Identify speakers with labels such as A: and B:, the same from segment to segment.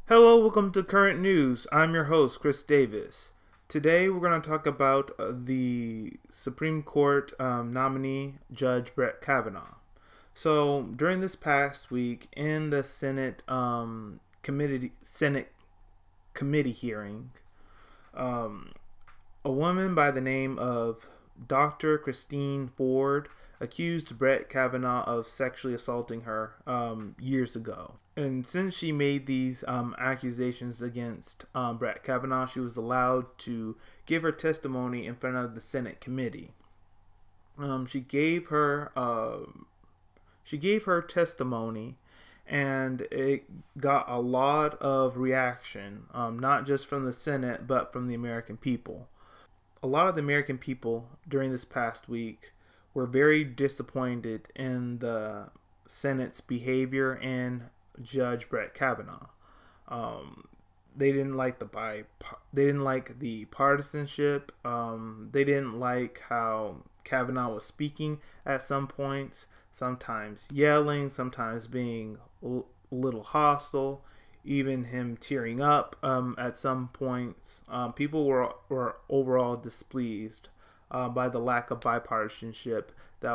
A: Hello, welcome to Current News. I'm your host, Chris Davis. Today we're going to talk about the Supreme Court nominee, Judge Brett Kavanaugh. So during this past week in the Senate committee hearing, a woman by the name of Dr. Christine Ford accused Brett Kavanaugh of sexually assaulting her years ago. And since she made these accusations against Brett Kavanaugh, she was allowed to give her testimony in front of the Senate committee. She gave her testimony, and it got a lot of reaction, not just from the Senate but from the American people. A lot of the American people during this past week were very disappointed in the Senate's behavior and Judge Brett Kavanaugh. They didn't like the partisanship. They didn't like how Kavanaugh was speaking at some points, sometimes yelling, sometimes being a little hostile, even him tearing up at some points. People were overall displeased by the lack of bipartisanship that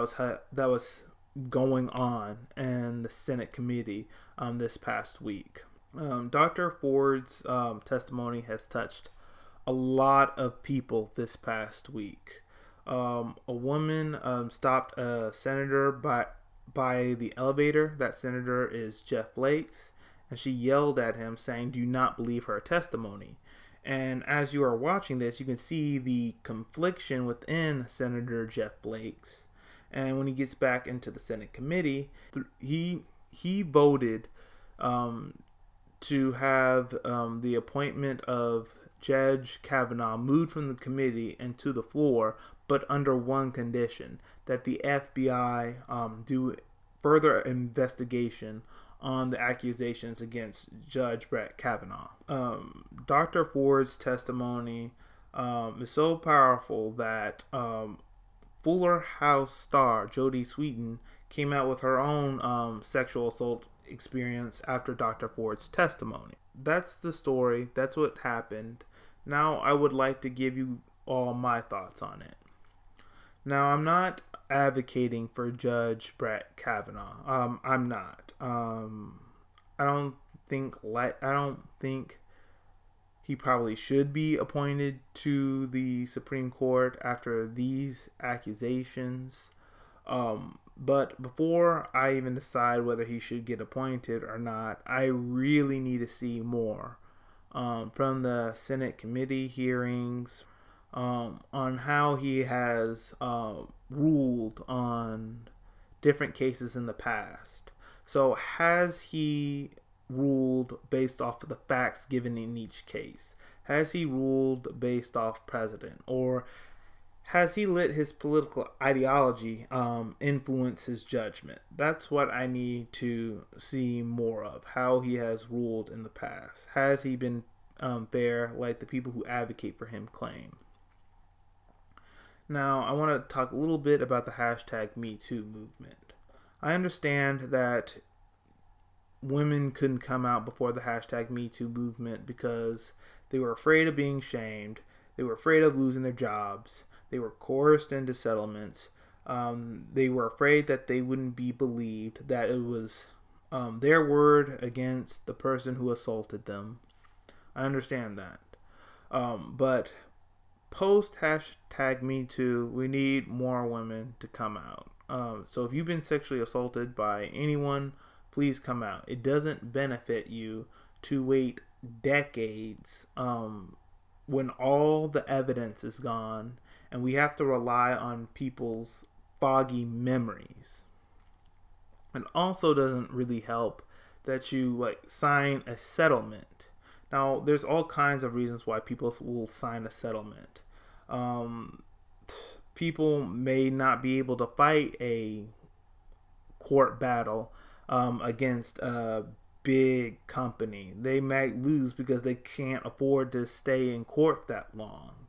A: was going on in the Senate committee this past week. Dr. Ford's testimony has touched a lot of people this past week. A woman stopped a senator by the elevator. That senator is Jeff Flake, and she yelled at him saying, "Do not believe her testimony." And as you are watching this, you can see the confliction within Senator Jeff Flake. And when he gets back into the Senate committee, he voted to have the appointment of Judge Kavanaugh moved from the committee and to the floor, but under one condition: that the FBI do further investigation on the accusations against Judge Brett Kavanaugh. Dr. Ford's testimony is so powerful that Fuller House star Jodie Sweetin came out with her own sexual assault experience after Dr. Ford's testimony. That's the story. That's what happened. Now I would like to give you all my thoughts on it. Now, I'm not advocating for Judge Brett Kavanaugh. I'm not. I don't think he probably should be appointed to the Supreme Court after these accusations. But before I even decide whether he should get appointed or not, I really need to see more from the Senate committee hearings on how he has ruled on different cases in the past. So has he ruled based off of the facts given in each case? Has he ruled based off precedent? Or has he let his political ideology influence his judgment? That's what I need to see more of, how he has ruled in the past. Has he been fair like the people who advocate for him claim? Now, I want to talk a little bit about the hashtag #MeToo movement. I understand that women couldn't come out before the hashtag #MeToo movement because they were afraid of being shamed. They were afraid of losing their jobs. They were coerced into settlements. They were afraid that they wouldn't be believed, that it was their word against the person who assaulted them. I understand that. But post hashtag #MeToo, we need more women to come out. So if you've been sexually assaulted by anyone, please come out. It doesn't benefit you to wait decades when all the evidence is gone and we have to rely on people's foggy memories. It also doesn't really help that you sign a settlement. Now, there's all kinds of reasons why people will sign a settlement. People may not be able to fight a court battle against a big company. They might lose because they can't afford to stay in court that long.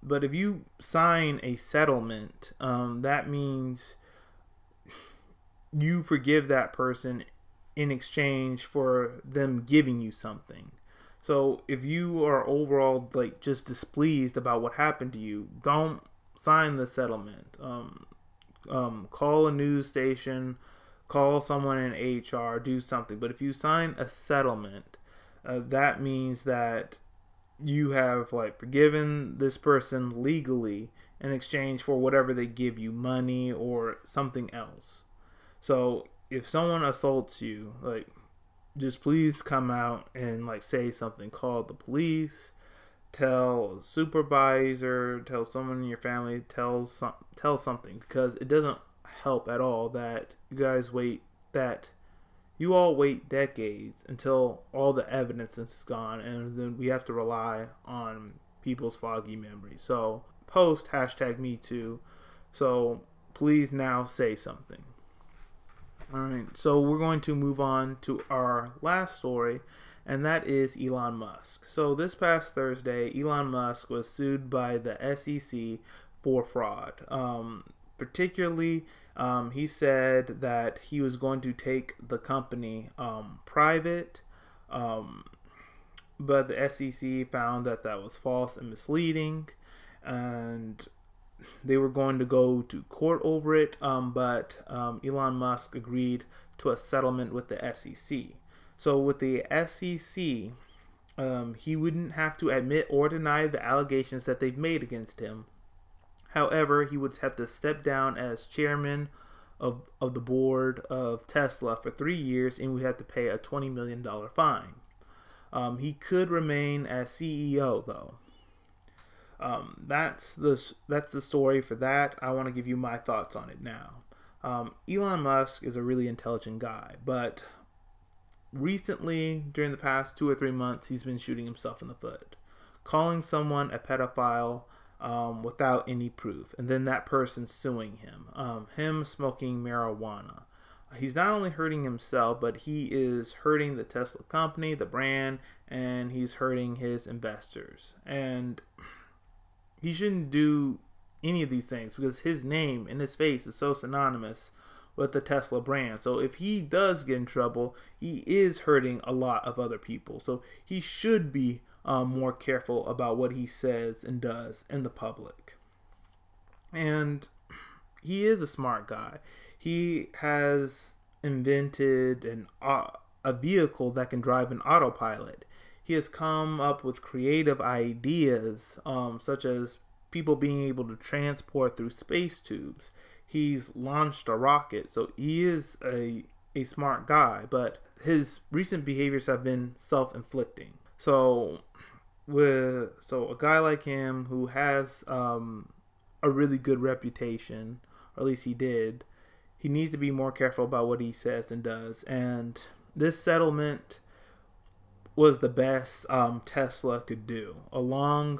A: But if you sign a settlement, that means you forgive that person in exchange for them giving you something. So if you are overall like just displeased about what happened to you, don't sign the settlement. Call a news station, call someone in HR, do something. But if you sign a settlement, that means that you have like forgiven this person legally in exchange for whatever they give you, money or something else. So if someone assaults you, like, just please come out and like say something. Call the police, tell a supervisor, tell someone in your family, tell something, because it doesn't help at all that you all wait decades until all the evidence is gone, and then we have to rely on people's foggy memories. So post #MeToo. So please now say something. All right, so we're going to move on to our last story, and that is Elon Musk. So this past Thursday, Elon Musk was sued by the SEC for fraud. Particularly, he said that he was going to take the company private, but the SEC found that that was false and misleading, and they were going to go to court over it, but Elon Musk agreed to a settlement with the SEC. So with the SEC, he wouldn't have to admit or deny the allegations that they've made against him. However, he would have to step down as chairman of the board of Tesla for 3 years, and would have to pay a $20 million fine. He could remain as CEO, though. That's the story for that. I want to give you my thoughts on it now. Elon Musk is a really intelligent guy, but recently, during the past 2 or 3 months, he's been shooting himself in the foot, calling someone a pedophile without any proof, and then that person suing him smoking marijuana. He's not only hurting himself, but he is hurting the Tesla company, the brand, and he's hurting his investors. And he shouldn't do any of these things because his name and his face is so synonymous with the Tesla brand. So if he does get in trouble, he is hurting a lot of other people. So he should be more careful about what he says and does in the public. And he is a smart guy. He has invented a vehicle that can drive an autopilot. He has come up with creative ideas, such as people being able to transport through space tubes. He's launched a rocket, so he is a smart guy, but his recent behaviors have been self-inflicting. So a guy like him who has a really good reputation, or at least he did, he needs to be more careful about what he says and does. And this settlement was the best Tesla could do. A long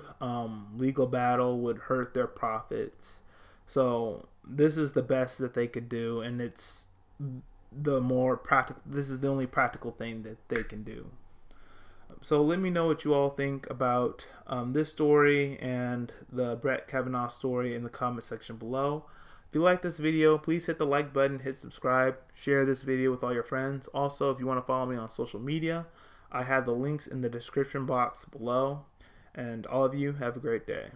A: legal battle would hurt their profits. So this is the best that they could do, and it's the more practical. This is the only practical thing that they can do. So let me know what you all think about this story and the Brett Kavanaugh story in the comment section below. If you like this video, please hit the like button, hit subscribe, share this video with all your friends. Also, if you want to follow me on social media, I have the links in the description box below. And all of you, have a great day.